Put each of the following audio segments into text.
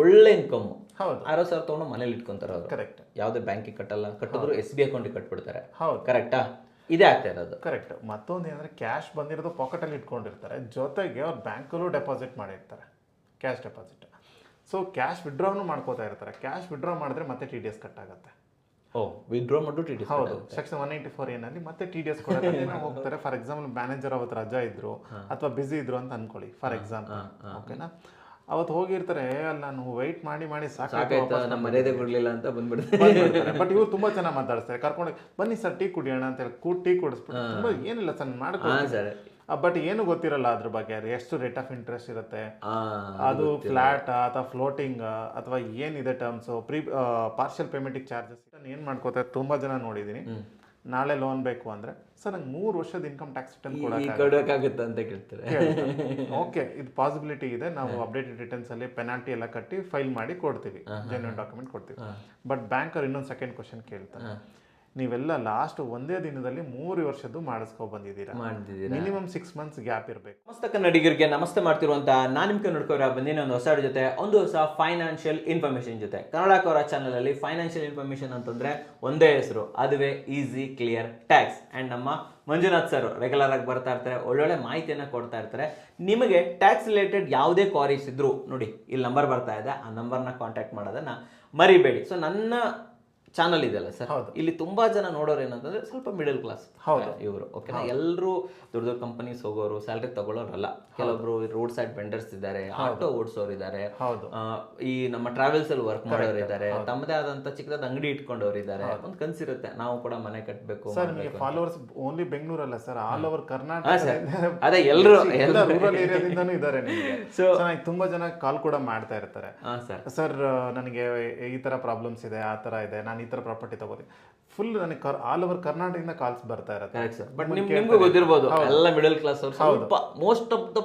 ಒಳ್ಳೆ ಇನ್ಕಮ್. ಹೌದು 60,000 ತೊಗೊಂಡು ಮನೇಲಿ ಇಟ್ಕೊಂತಾರೆ ಅವರು. ಕರೆಕ್ಟ್. ಯಾವುದೇ ಬ್ಯಾಂಕಿಗೆ ಕಟ್ಟಲ್ಲ, ಕಟ್ಟಿದ್ರು SBI ಅಕೌಂಟಿಗೆ ಕಟ್ಬಿಡ್ತಾರೆ. ಹೌದು ಕರೆಕ್ಟಾ? ಇದೇ ಆಗ್ತಾ ಇರೋದು. ಕರೆಕ್ಟ್. ಮತ್ತೊಂದು ಏನಂದರೆ ಕ್ಯಾಶ್ ಬಂದಿರೋದು ಪಾಕೆಟಲ್ಲಿ ಇಟ್ಕೊಂಡಿರ್ತಾರೆ, ಜೊತೆಗೆ ಅವ್ರು ಬ್ಯಾಂಕಲ್ಲೂ ಡೆಪಾಸಿಟ್ ಮಾಡಿರ್ತಾರೆ, ಕ್ಯಾಶ್ ಡೆಪಾಸಿಟ್. ಸೊ ಕ್ಯಾಶ್ ವಿಡ್ರಾನು ಮಾಡ್ಕೋತಾ ಇರ್ತಾರೆ. ಕ್ಯಾಶ್ ವಿಡ್ರಾ ಮಾಡಿದ್ರೆ ಮತ್ತೆ TDS ಕಟ್ ಆಗುತ್ತೆ. ವಿಡ್ರಾ ಮಾಡು TDS. ಹೌದು, ಸೆಕ್ಷನ್ 194 ಏನಲ್ಲಿ ಮತ್ತೆ TDS ಕೊಡೋಕೆ ಹೋಗ್ತಾರೆ. ಫಾರ್ ಎಕ್ಸಾಂಪಲ್ ಮ್ಯಾನೇಜರ್ ಅವತ್ತು ರಜಾ ಇದ್ರು ಅಥವಾ ಬಿಸಿ ಇದ್ರು ಅಂತ ಅನ್ಕೊಳ್ಳಿ, ಫಾರ್ ಎಕ್ಸಾಂಪಲ್. ಓಕೆನಾ, ಅವತ್ತು ಹೋಗಿರ್ತಾರೆ, ಅಲ್ಲಿ ನಾನು ವೆಯ್ಟ್ ಮಾಡಿ ಸಾಕಾಯ್ತು, ನಮ್ಮ ಮರ್ಯಾದೆ ಕೊಡ್ಲಿಲ್ಲ ಅಂತ ಬಂದ್ಬಿಡ್ತಾರೆ. ಬಟ್ ಇವ್ರು ತುಂಬಾ ಚೆನ್ನಾಗಿ ಮಾತಾಡಿಸ್ತಾರೆ, ಕರ್ಕೊಂಡು ಬನ್ನಿ ಸರ್ ಟೀ ಕುಡಿಯೋಣ ಅಂತ ಹೇಳಿ ಟೀ ಕುಡಿಸ್ಬಿಟ್ಟು ತುಂಬಾ ಏನಿಲ್ಲ ಸರ್ ಮಾಡ್ಕೊಂಡು. ಬಟ್ ಏನು ಗೊತ್ತಿರಲ್ಲ ಅದ್ರ ಬಗ್ಗೆ, ಎಷ್ಟು ರೇಟ್ ಆಫ್ ಇಂಟ್ರೆಸ್ಟ್ ಇರುತ್ತೆ, ಅದು ಫ್ಲಾಟ್ ಅಥವಾ ಫ್ಲೋಟಿಂಗ್ ಅಥವಾ ಏನಿದೆ ಟರ್ಮ್ಸ್, ಪಾರ್ಷಿಯಲ್ ಪೇಮೆಂಟಿಗೆ ಚಾರ್ಜಸ್ ಏನ್ ಮಾಡ್ಕೋತಾರೆ. ತುಂಬಾ ಜನ ನೋಡಿದೀನಿ, ನಾಳೆ ಲೋನ್ ಬೇಕು ಅಂದ್ರೆ ಸರ್ ನಂಗೆ 3 ವರ್ಷದ ಇನ್ಕಮ್ ಟ್ಯಾಕ್ಸ್ ರಿಟರ್ನ್ ಕೊಡೋಕ್ಕಾಗುತ್ತೆ ಅಂತ ಕೇಳ್ತಾರೆ. ಓಕೆ, ಇದು ಪಾಸಿಬಿಲಿಟಿ ಇದೆ, ನಾವು ಅಪ್ಡೇಟೆಡ್ ರಿಟರ್ನ್ಸ್ ಅಲ್ಲಿ ಪೆನಾಲ್ಟಿ ಎಲ್ಲ ಕಟ್ಟಿ ಫೈಲ್ ಮಾಡಿ ಕೊಡ್ತೀವಿ, ಜೆನ್ಯೂನ್ ಡಾಕ್ಯುಮೆಂಟ್ ಕೊಡ್ತೀವಿ. ಬಟ್ ಬ್ಯಾಂಕರ್ ಇನ್ನೊಂದು ಸೆಕೆಂಡ್ ಕ್ವಶನ್ ಕೇಳ್ತಾರೆ, ನೀವೆಲ್ಲ ಲಾಸ್ಟ್ ಒಂದೇ ದಿನದಲ್ಲಿ 3 ವರ್ಷದ್ದು ಮಾಡಿಸ್ಕೊ ಬಂದಿದ್ದೀರಾ, ಮಿನಿಮಮ್ 6 months ಗ್ಯಾಪ್ ಇರಬೇಕು. ನಮಸ್ತೆ ಕನ್ನಡಿಗರಿಗೆ ನಮಸ್ತೆ ಮಾಡ್ತಿರುವಂತ ನಾನು ನಿಮ್ಗೆ ನೋಡ್ಕೋರ ಬಂದಿನ ಒಂದು ಹೊಸ ಜೊತೆ, ಒಂದು ಹೊಸ ಫೈನಾನ್ಷಿಯಲ್ ಇನ್ಫಾರ್ಮೇಶನ್ ಜೊತೆ. ಕನ್ನಡ ಕೋರ ಚಾನಲ್ ಅಲ್ಲಿ ಫೈನಾನ್ಷಿಯಲ್ ಇನ್ಫಾರ್ಮೇಶನ್ ಅಂತಂದ್ರೆ ಒಂದೇ ಹೆಸರು, ಅದುವೇ ಈಸಿ ಕ್ಲಿಯರ್ ಟ್ಯಾಕ್ಸ್. ಅಂಡ್ ನಮ್ಮ ಮಂಜುನಾಥ್ ಸರ್ ರೆಗ್ಯುಲರ್ ಆಗಿ ಬರ್ತಾ ಇರ್ತಾರೆ, ಒಳ್ಳೊಳ್ಳೆ ಮಾಹಿತಿಯನ್ನು ಕೊಡ್ತಾ ಇರ್ತಾರೆ. ನಿಮಗೆ ಟ್ಯಾಕ್ಸ್ ರಿಲೇಟೆಡ್ ಯಾವುದೇ ಕ್ವಾರೀಸ್ ಇದ್ರು ನೋಡಿ, ಇಲ್ಲಿ ನಂಬರ್ ಬರ್ತಾ ಇದೆ, ಆ ನಂಬರ್ನ ಕಾಂಟ್ಯಾಕ್ಟ್ ಮಾಡೋದನ್ನ ಮರಿಬೇಡಿ. ಸೊ ನನ್ನ ಚಾನಲ್ ಇದೆಯಲ್ಲ ಸರ್, ಇಲ್ಲಿ ತುಂಬಾ ಜನ ನೋಡೋರು ಏನಂತಂದ್ರೆ ಸ್ವಲ್ಪ ಮಿಡಲ್ ಕ್ಲಾಸ್ ಇವರು. ಓಕೆನಾ, ಎಲ್ಲರೂ ದೊಡ್ಡ ದೊಡ್ಡ ಕಂಪನೀಸ್ ಹೋಗೋರು, ಸ್ಯಾಲ್ರಿ ತಗೊಳ್ಳೋರಲ್ಲ. ಕೆಲವೊಬ್ರು ರೋಡ್ ಸೈಡ್ ವೆಂಡರ್ಸ್ ಇದ್ದಾರೆ, ಆಟೋ ಓಡಿಸೋರು ಇದ್ದಾರೆ, ಈ ನಮ್ಮ ಟ್ರಾವೆಲ್ಸ್ ಅಲ್ಲಿ ವರ್ಕ್ ಮಾಡೋರು ಇದ್ದಾರೆ, ತಮ್ಮದೇ ಆದಂತ ಚಿಕ್ಕದಾದ ಅಂಗಡಿ ಇಟ್ಕೊಂಡವ್ರು ಇದ್ದಾರೆ. ಒಂದು ಕನ್ಸಿರುತ್ತೆ, ನಾವು ಕೂಡ ಮನೆ ಕಟ್ಟಬೇಕು. ಸರ್ ನಿಮಗೆ ಫಾಲೋವರ್ಸ್ ಓನ್ಲಿ ಬೆಂಗಳೂರಲ್ಲ ಸರ್, ಆಲ್ ಓವರ್ ಕರ್ನಾಟಕ, ಅದೇ ಎಲ್ಲರೂ ರೂರಲ್ ಏರಿಯಾದಿಂದಾನು ಇದ್ದಾರೆ ನಿಮಗೆ. ಸೊ ನನಗೆ ತುಂಬಾ ಜನ ಕಾಲ್ ಕೂಡ ಮಾಡ್ತಾ ಇರ್ತಾರೆ, ಸರ್ ನನಗೆ ಈ ತರ ಪ್ರಾಬ್ಲಮ್ಸ್ ಇದೆ, ಆ ತರ ಇದೆ, ನಾನು ಈ ತರ ಪ್ರಾಪರ್ಟಿ ತಗೋತೀನಿ. ಫುಲ್ ನನಗೆ ಆಲ್ ಓವರ್ ಕರ್ನಾಟಕದಿಂದ ಕಾಲ್ಸ್ ಬರ್ತಾ ಇರುತ್ತೆ. ಬಟ್ ನಿಮ್ಗೂ ಗೊತ್ತಿರಬಹುದು, ಎಲ್ಲ ಮಿಡಲ್ ಕ್ಲಾಸ್ ಅವರು, ಸ್ವಲ್ಪ most of the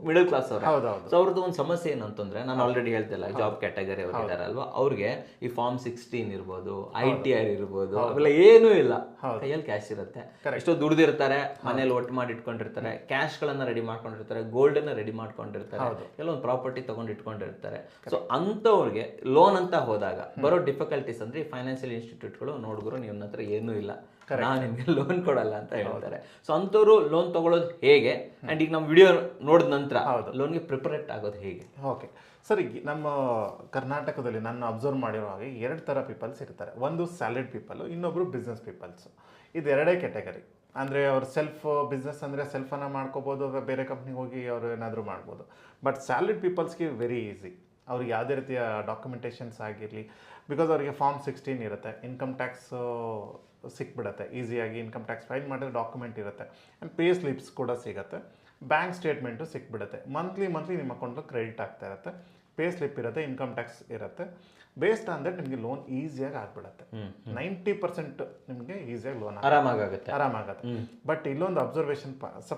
middle class ಅವರು. ಸೊ ಅವ್ರದ್ದು ಒಂದು ಸಮಸ್ಯೆ ಏನಂತಂದ್ರೆ, ನಾನು ಆಲ್ರೆಡಿ ಹೇಳ್ತಿಲ್ಲ, ಜಾಬ್ ಕ್ಯಾಟಗರಿ ಅವರು ಇದಾರೆ ಅಲ್ವಾ, ಅವ್ರಿಗೆ ಈ ಫಾರ್ಮ್ 16 ಇರ್ಬೋದು, ITR ಇರ್ಬೋದು, ಅವೆಲ್ಲ ಏನೂ ಇಲ್ಲ, ಕೈಯಲ್ಲಿ ಕ್ಯಾಶ್ ಇರುತ್ತೆ. ಎಷ್ಟೋ ದುಡ್ದಿರ್ತಾರೆ, ಮನೇಲಿ ಒಟ್ಟು ಮಾಡಿ ಇಟ್ಕೊಂಡಿರ್ತಾರೆ, ಕ್ಯಾಶ್ ಗಳನ್ನ ರೆಡಿ ಮಾಡ್ಕೊಂಡಿರ್ತಾರೆ, ಗೋಲ್ಡ್ ಅನ್ನ ರೆಡಿ ಮಾಡ್ಕೊಂಡಿರ್ತಾರೆ, ಕೆಲವೊಂದು ಪ್ರಾಪರ್ಟಿ ತಗೊಂಡು ಇಟ್ಕೊಂಡಿರ್ತಾರೆ. ಸೊ ಅಂತವ್ರಿಗೆ ಲೋನ್ ಅಂತ ಹೋದಾಗ ಬರೋ ಡಿಫಿಕಲ್ಟೀಸ್ ಅಂದ್ರೆ, ಈ ಫೈನಾನ್ಷಿಯಲ್ ಇನ್ಸ್ಟಿಟ್ಯೂಟ್ಗಳು ನೋಡಿದ್ರು ನಿಮ್ಮ ಹತ್ರ ಏನೂ ಇಲ್ಲ, ನಾನು ನಿಮ್ಗೆ ಲೋನ್ ಕೊಡಲ್ಲ ಅಂತ ಹೇಳ್ತಾರೆ. ಸೊ ಅಂಥವ್ರು ಲೋನ್ ತಗೊಳ್ಳೋದು ಹೇಗೆ, ಅಂಡ್ ಈಗ ನಮ್ಮ ವಿಡಿಯೋ ನೋಡಿದ ನಂತರ ಲೋನ್ಗೆ ಪ್ರಿಪರೇಟ್ ಆಗೋದು ಹೇಗೆ? ಓಕೆ ಸರ್, ನಮ್ಮ ಕರ್ನಾಟಕದಲ್ಲಿ ನಾನು ಅಬ್ಸರ್ವ್ ಮಾಡಿರೋ ಹಾಗೆ 2 ಥರ ಪೀಪಲ್ಸ್ ಇರ್ತಾರೆ. ಒಂದು ಸ್ಯಾಲರಿಡ್ ಪೀಪಲ್, ಇನ್ನೊಬ್ರು ಬಿಸ್ನೆಸ್ ಪೀಪಲ್ಸ್. ಇದು 2 ಕ್ಯಾಟಗರಿ. ಅಂದರೆ ಅವ್ರು ಸೆಲ್ಫ್ ಬಿಸ್ನೆಸ್ ಅಂದರೆ ಸೆಲ್ಫನ್ನು ಮಾಡ್ಕೋಬೋದು, ಬೇರೆ ಕಂಪ್ನಿಗೆ ಹೋಗಿ ಅವರು ಏನಾದರೂ ಮಾಡ್ಬೋದು. ಬಟ್ ಸ್ಯಾಲರಿಡ್ ಪೀಪಲ್ಸ್ಗೆ ವೆರಿ ಈಸಿ, ಅವ್ರಿಗೆ ಯಾವುದೇ ರೀತಿಯ ಡಾಕ್ಯುಮೆಂಟೇಷನ್ಸ್ ಆಗಿರಲಿ, ಬಿಕಾಸ್ ಅವರಿಗೆ ಫಾರ್ಮ್ 16 ಇರುತ್ತೆ, ಇನ್ಕಮ್ ಟ್ಯಾಕ್ಸ್ ಸಿಕ್ಬಿಡುತ್ತೆ ಈಸಿಯಾಗಿ, ಇನ್ಕಮ್ ಟ್ಯಾಕ್ಸ್ ಫೈಲ್ ಮಾಡಿದ್ರೆ ಡಾಕ್ಯುಮೆಂಟ್ ಇರುತ್ತೆ, ಆ್ಯಂಡ್ ಪೇ ಸ್ಲಿಪ್ಸ್ ಕೂಡ ಸಿಗುತ್ತೆ, ಬ್ಯಾಂಕ್ ಸ್ಟೇಟ್ಮೆಂಟು ಸಿಕ್ಬಿಡುತ್ತೆ, ಮಂತ್ಲಿ ನಿಮ್ಮ ಅಕೌಂಟಲ್ಲಿ ಕ್ರೆಡಿಟ್ ಆಗ್ತಾ ಇರುತ್ತೆ, ಪೇ ಸ್ಲಿಪ್ ಇರುತ್ತೆ, ಇನ್ಕಮ್ ಟ್ಯಾಕ್ಸ್ ಇರುತ್ತೆ. ಬೇಸ್ಡ್ ಆನ್ ದಟ್ ನಿಮಗೆ ಲೋನ್ ಈಸಿಯಾಗಿ ಆಗ್ಬಿಡುತ್ತೆ. 90% ನಿಮಗೆ ಈಸಿಯಾಗಿ ಲೋನ್ ಆರಾಮಾಗುತ್ತೆ. ಬಟ್ ಇಲ್ಲೊಂದು ಅಬ್ಸರ್ವೇಷನ್,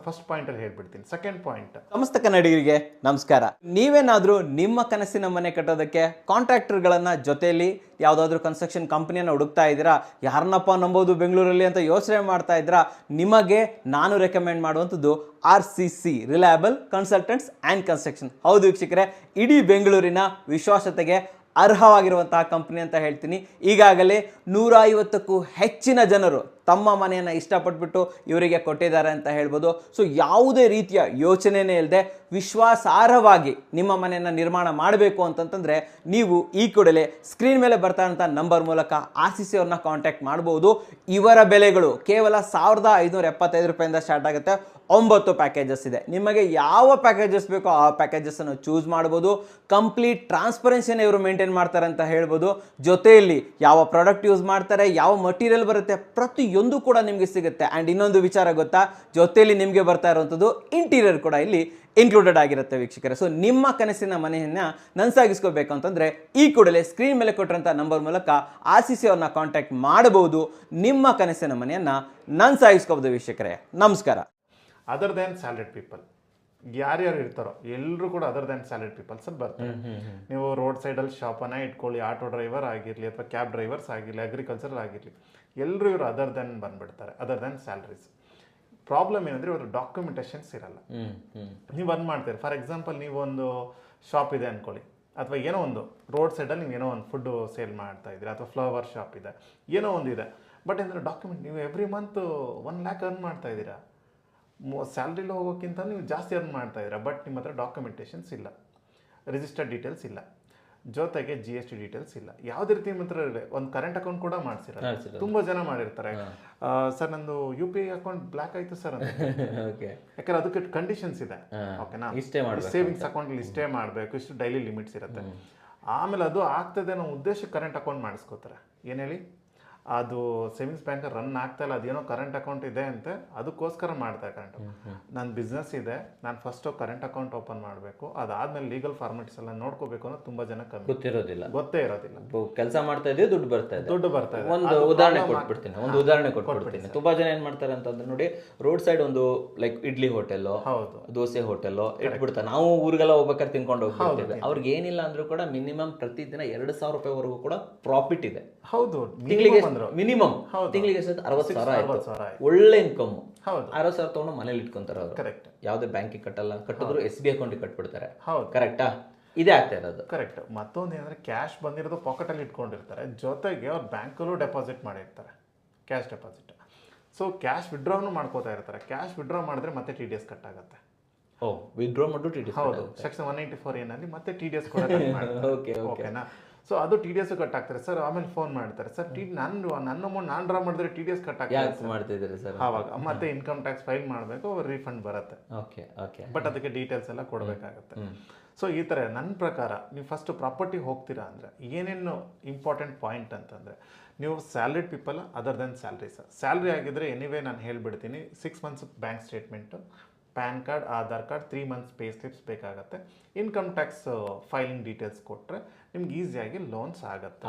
ಫಸ್ಟ್ ಪಾಯಿಂಟ್ ಅಲ್ಲಿ ಹೇಳ್ಬಿಡ್ತೀನಿ. ಸೆಕೆಂಡ್ ಪಾಯಿಂಟ್, ಸಮಸ್ತ ಕನ್ನಡಿಗರಿಗೆ ನಮಸ್ಕಾರ. ನೀವೇನಾದ್ರೂ ನಿಮ್ಮ ಕನಸಿನ ಮನೆ ಕಟ್ಟೋದಕ್ಕೆ ಕಾಂಟ್ರಾಕ್ಟರ್ಗಳನ್ನ ಜೊತೆಯಲ್ಲಿ ಯಾವುದಾದ್ರೂ ಕನ್ಸ್ಟ್ರಕ್ಷನ್ ಕಂಪನಿಯನ್ನು ಹುಡುಕ್ತಾ ಇದ್ದೀರಾ, ಯಾರನ್ನಪ್ಪ ನಂಬೋದು ಬೆಂಗಳೂರಲ್ಲಿ ಅಂತ ಯೋಚನೆ ಮಾಡ್ತಾ ಇದ್ದೀರಾ, ನಿಮಗೆ ನಾನು ರೆಕಮೆಂಡ್ ಮಾಡುವಂಥದ್ದು RCC reliable consultants and construction. ಹೌದು ವೀಕ್ಷಕರೇ, ಇಡೀ ಬೆಂಗಳೂರಿನ ವಿಶ್ವಾಸತೆಗೆ ಅರ್ಹವಾಗಿರುವಂತಹ ಕಂಪನಿ ಅಂತ ಹೇಳ್ತೀನಿ. ಈಗಾಗಲೇ 150ಕ್ಕೂ ಹೆಚ್ಚಿನ ಜನರು ತಮ್ಮ ಮನೆಯನ್ನು ಇಷ್ಟಪಟ್ಬಿಟ್ಟು ಇವರಿಗೆ ಕೊಟ್ಟಿದ್ದಾರೆ ಅಂತ ಹೇಳ್ಬೋದು. ಸೊ ಯಾವುದೇ ರೀತಿಯ ಯೋಚನೆಯೇ ಇಲ್ಲದೆ ವಿಶ್ವಾಸಾರ್ಹವಾಗಿ ನಿಮ್ಮ ಮನೆಯನ್ನು ನಿರ್ಮಾಣ ಮಾಡಬೇಕು ಅಂತಂತಂದರೆ ನೀವು ಈ ಕೂಡಲೇ ಸ್ಕ್ರೀನ್ ಮೇಲೆ ಬರ್ತಾ ಇರೋಂಥ ನಂಬರ್ ಮೂಲಕ RCC ಅವ್ರನ್ನ ಕಾಂಟ್ಯಾಕ್ಟ್ ಮಾಡ್ಬೋದು. ಇವರ ಬೆಲೆಗಳು ಕೇವಲ 1,575 ರೂಪಾಯಿಂದ ಸ್ಟಾರ್ಟ್ ಆಗುತ್ತೆ. 9 ಪ್ಯಾಕೇಜಸ್ ಇದೆ. ನಿಮಗೆ ಯಾವ ಪ್ಯಾಕೇಜಸ್ ಬೇಕೋ ಆ ಪ್ಯಾಕೇಜಸ್ಸನ್ನು ಚೂಸ್ ಮಾಡ್ಬೋದು. ಕಂಪ್ಲೀಟ್ ಟ್ರಾನ್ಸ್ಪರೆನ್ಸಿನ ಇವರು ಮೇಂಟೈನ್ ಮಾಡ್ತಾರೆ ಅಂತ ಹೇಳ್ಬೋದು. ಜೊತೆಯಲ್ಲಿ ಯಾವ ಪ್ರಾಡಕ್ಟ್ ಯೂಸ್ ಮಾಡ್ತಾರೆ, ಯಾವ ಮಟೀರಿಯಲ್ ಬರುತ್ತೆ, ಪ್ರತಿಯೊಂದು ಕೂಡ ನಿಮಗೆ ಸಿಗುತ್ತೆ. ಆ್ಯಂಡ್ ಇನ್ನೊಂದು ವಿಚಾರ ಗೊತ್ತಾ, ಜೊತೆಯಲ್ಲಿ ನಿಮಗೆ ಬರ್ತಾ ಇರುವಂಥದ್ದು ಇಂಟೀರಿಯರ್ ಕೂಡ ಇಲ್ಲಿ ಇನ್ಕ್ಲೂಡೆಡ್ ಆಗಿರುತ್ತೆ ವೀಕ್ಷಕರೇ. ಸೊ ನಿಮ್ಮ ಕನಸಿನ ಮನೆಯನ್ನು ನನಸಾಗಿಸ್ಕೋಬೇಕು ಅಂತಂದರೆ ಈ ಕೂಡಲೇ ಸ್ಕ್ರೀನ್ ಮೇಲೆ ಕೊಟ್ಟಿರೋಂಥ ನಂಬರ್ ಮೂಲಕ RCC ಅವ್ರನ್ನ ಕಾಂಟ್ಯಾಕ್ಟ್ ಮಾಡಬಹುದು. ನಿಮ್ಮ ಕನಸಿನ ಮನೆಯನ್ನು ನನಸಾಗಿಸ್ಕೋಬಹುದು ವೀಕ್ಷಕರೇ. ನಮಸ್ಕಾರ. ಅದರ್ ದ್ಯಾನ್ ಸ್ಯಾಲರಿಡ್ ಪೀಪಲ್ ಯಾರ್ಯಾರು ಇರ್ತಾರೋ ಎಲ್ಲರೂ ಕೂಡ ಅದರ್ ದ್ಯಾನ್ ಸ್ಯಾಲರಿಡ್ ಪೀಪಲ್ಸ್ ಅಂತ ಬರ್ತಾರೆ. ನೀವು ರೋಡ್ ಸೈಡಲ್ಲಿ ಶಾಪನ್ನು ಇಟ್ಕೊಳ್ಳಿ, ಆಟೋ ಡ್ರೈವರ್ ಆಗಿರಲಿ ಅಥವಾ ಕ್ಯಾಬ್ ಡ್ರೈವರ್ಸ್ ಆಗಿರಲಿ, ಅಗ್ರಿಕಲ್ಚರ್ ಆಗಿರಲಿ, ಎಲ್ಲರೂ ಇವರು ಅದರ್ ದ್ಯಾನ್ ಬಂದ್ಬಿಡ್ತಾರೆ, ಅದರ್ ದ್ಯಾನ್ ಸ್ಯಾಲರೀಸ್. ಪ್ರಾಬ್ಲಮ್ ಏನಂದರೆ ಇವರು ಡಾಕ್ಯುಮೆಂಟೇಷನ್ಸ್ ಇರಲ್ಲ. ನೀವು ಮಾಡ್ತೀರಿ, ಫಾರ್ ಎಕ್ಸಾಂಪಲ್ ನೀವೊಂದು ಶಾಪ್ ಇದೆ ಅಂದ್ಕೊಳ್ಳಿ, ಅಥವಾ ಏನೋ ಒಂದು ರೋಡ್ ಸೈಡಲ್ಲಿ ನೀವು ಏನೋ ಒಂದು ಫುಡ್ಡು ಸೇಲ್ ಮಾಡ್ತಾ ಇದ್ದೀರಾ ಅಥವಾ ಫ್ಲವರ್ ಶಾಪ್ ಇದೆ, ಏನೋ ಒಂದಿದೆ. ಬಟ್ ಅಂದರೆ ಡಾಕ್ಯುಮೆಂಟ್ ನೀವು ಎವ್ರಿ ಮಂತ್ 1 lakh ಅರ್ನ್ ಮಾಡ್ತಾ ಇದ್ದೀರಾ, ಸ್ಯಾಲ್ರಿಲಿ ಹೋಗೋಕ್ಕಿಂತ ನೀವು ಜಾಸ್ತಿ ಅರ್ನ್ ಮಾಡ್ತಾ ಇದ್ದೀರಾ. ಬಟ್ ನಿಮ್ಮ ಹತ್ರ ಡಾಕ್ಯುಮೆಂಟೇಷನ್ಸ್ ಇಲ್ಲ, ರಿಜಿಸ್ಟರ್ಡ್ ಡೀಟೇಲ್ಸ್ ಇಲ್ಲ, ಜೊತೆಗೆ GST ಡೀಟೇಲ್ಸ್ ಇಲ್ಲ. ಯಾವುದೇ ರೀತಿ ನಿಮ್ಮ ಹತ್ರ ಒಂದು ಕರೆಂಟ್ ಅಕೌಂಟ್ ಕೂಡ ಮಾಡ್ಸಿರಲ್ಲ. ತುಂಬ ಜನ ಮಾಡಿರ್ತಾರೆ, ಸರ್ ನಂದು UPI ಅಕೌಂಟ್ ಬ್ಲ್ಯಾಕ್ ಆಯಿತು ಸರ್ ಅಂತ. ಯಾಕಂದ್ರೆ ಅದಕ್ಕೆ ಕಂಡೀಷನ್ಸ್ ಇದೆ, ಓಕೆನಾ, ಸೇವಿಂಗ್ಸ್ ಅಕೌಂಟಲ್ಲಿ ಇಷ್ಟೇ ಮಾಡಬೇಕು, ಇಷ್ಟು ಡೈಲಿ ಲಿಮಿಟ್ಸ್ ಇರುತ್ತೆ. ಆಮೇಲೆ ಅದು ಆಗ್ತದೆ ಅನ್ನೋ ಉದ್ದೇಶಕ್ಕೆ ಕರೆಂಟ್ ಅಕೌಂಟ್ ಮಾಡಿಸ್ಕೋತಾರೆ. ಏನು ಹೇಳಿ, ಅದು ಸೇವಿಂಗ್ಸ್ ಬ್ಯಾಂಕ್ ರನ್ ಆಗ್ತಾ ಇಲ್ಲ, ಅದೇನೋ ಕರೆಂಟ್ ಅಕೌಂಟ್ ಇದೆ ಅಂತೆ, ಅದಕ್ಕೋಸ್ಕರ ಮಾಡ್ತಾರೆ ಕರೆಂಟ್ ಅಕೌಂಟ್. ನನ್ನ ಬಿಸ್ನೆಸ್ ಇದೆ, ನಾನು ಫಸ್ಟು ಕರೆಂಟ್ ಅಕೌಂಟ್ ಓಪನ್ ಮಾಡಬೇಕು, ಅದಾದ್ಮೇಲೆ ಲೀಗಲ್ ಫಾರ್ಮಾಲಿಟೀಸ್ ಎಲ್ಲ ನೋಡ್ಕೋಬೇಕು ಅನ್ನೋ ತುಂಬ ಜನ ಗೊತ್ತೇ ಇರೋದಿಲ್ಲ. ಕೆಲಸ ಮಾಡ್ತಾ ಇದ್ದೀವಿ, ದುಡ್ಡು ಬರ್ತಾ ಇದೆ. ಒಂದು ಉದಾಹರಣೆ ಕೊಟ್ಬಿಡ್ತೀನಿ. ತುಂಬಾ ಜನ ಏನ್ ಮಾಡ್ತಾರೆ ಅಂತಂದ್ರೆ ನೋಡಿ, ರೋಡ್ ಸೈಡ್ ಒಂದು like idli hotel, dosa hotel ಇಟ್ಬಿಡ್ತಾರೆ. ನಾವು ಊರಿಗೆಲ್ಲ ಹೋಗ್ಬೇಕಾದ್ರೆ ತಿನ್ಕೊಂಡು ಹೋಗ್ಬಿಡ್ತೇವೆ. ಅವ್ರಿಗೆ ಏನಿಲ್ಲ ಅಂದ್ರೂ ಕೂಡ ಮಿನಿಮಮ್ ಪ್ರತಿದಿನ 2,000 ರೂಪಾಯಿವರೆಗೂ ಕೂಡ ಪ್ರಾಫಿಟ್ ಇದೆ. ಹೌದು, ಮಿನಿಮಮ್ ತಿಂಗಳಿಗೆ 60,000 ಒಳ್ಳೆ ಇನ್ಕಮ್. 60,000 ತಗೊಂಡು ಮನೇಲಿ ಇಟ್ಕೊಂತಾರೆ ಅವರು. ಕರೆಕ್ಟ್. ಯಾವುದೇ ಬ್ಯಾಂಕಿಗೆ ಕಟ್ಟಲ್ಲ, ಕಟ್ಟಿದ್ರು SBI ಅಕೌಂಟಿಗೆ ಕಟ್ಬಿಡ್ತಾರೆ. ಕರೆಕ್ಟಾ? ಇದೇ ಆಗ್ತಾ ಇರೋದು. ಕರೆಕ್ಟ್. ಮತ್ತೊಂದು ಏನಂದ್ರೆ ಕ್ಯಾಶ್ ಬಂದಿರೋದು ಪಾಕೆಟಲ್ಲಿ ಇಟ್ಕೊಂಡಿರ್ತಾರೆ, ಜೊತೆಗೆ ಅವ್ರು ಬ್ಯಾಂಕಲ್ಲೂ ಡೆಪಾಸಿಟ್ ಮಾಡಿರ್ತಾರೆ, ಕ್ಯಾಶ್ ಡೆಪಾಸಿಟ್. ಸೊ ಕ್ಯಾಶ್ ವಿಡ್ರಾನು ಮಾಡ್ಕೋತಾ ಇರ್ತಾರೆ. ಕ್ಯಾಶ್ ವಿಡ್ರಾ ಮಾಡಿದ್ರೆ ಮತ್ತೆ TDS ಕಟ್ ಆಗುತ್ತೆ. ವಿಡ್ರಾ ಮಾಡೋದು TDS. ಹೌದು, ಸೆಕ್ಷನ್ 194 ಏನಲ್ಲಿ ಮತ್ತೆ TDS ಕೂಡ ಓಕೆನಾ. ಸೊ ಅದು TDS ಕಟ್ ಆಗ್ತಾರೆ ಸರ್. ಆಮೇಲೆ ಫೋನ್ ಮಾಡ್ತಾರೆ, ಸರ್ ನನ್ನ ಅಮೌಂಟ್ ನಾನು ಡ್ರಾ ಮಾಡಿದ್ರೆ TDS ಕಟ್ ಮಾಡ್ತಿದ್ದಾರೆ ಸರ್. ಆವಾಗ ಮತ್ತೆ ಇನ್ಕಮ್ ಟ್ಯಾಕ್ಸ್ ಫೈಲ್ ಮಾಡಬೇಕು, ರೀಫಂಡ್ ಬರುತ್ತೆ. ಬಟ್ ಅದಕ್ಕೆ ಡೀಟೇಲ್ಸ್ ಎಲ್ಲ ಕೊಡಬೇಕಾಗತ್ತೆ. ಸೊ ಈ ಥರ ನನ್ನ ಪ್ರಕಾರ ನೀವು ಫಸ್ಟ್ ಪ್ರಾಪರ್ಟಿ ಹೋಗ್ತೀರಾ ಅಂದರೆ ಏನೇನು ಇಂಪಾರ್ಟೆಂಟ್ ಪಾಯಿಂಟ್ ಅಂತಂದರೆ, ನೀವು salaried people other than salary. Salary ಆಗಿದ್ರೆ ಎನಿವೇ ನಾನು ಹೇಳ್ಬಿಡ್ತೀನಿ, 6 months bank statement, PAN card, Aadhaar card, 3 months pay slips ಬೇಕಾಗುತ್ತೆ. ಇನ್ಕಮ್ ಟ್ಯಾಕ್ಸ್ ಫೈಲಿಂಗ್ ಡೀಟೇಲ್ಸ್ ಕೊಟ್ಟರೆ ನಿಮ್ಗೆ ಈಸಿಯಾಗಿ ಲೋನ್ಸ್ ಆಗತ್ತೆ.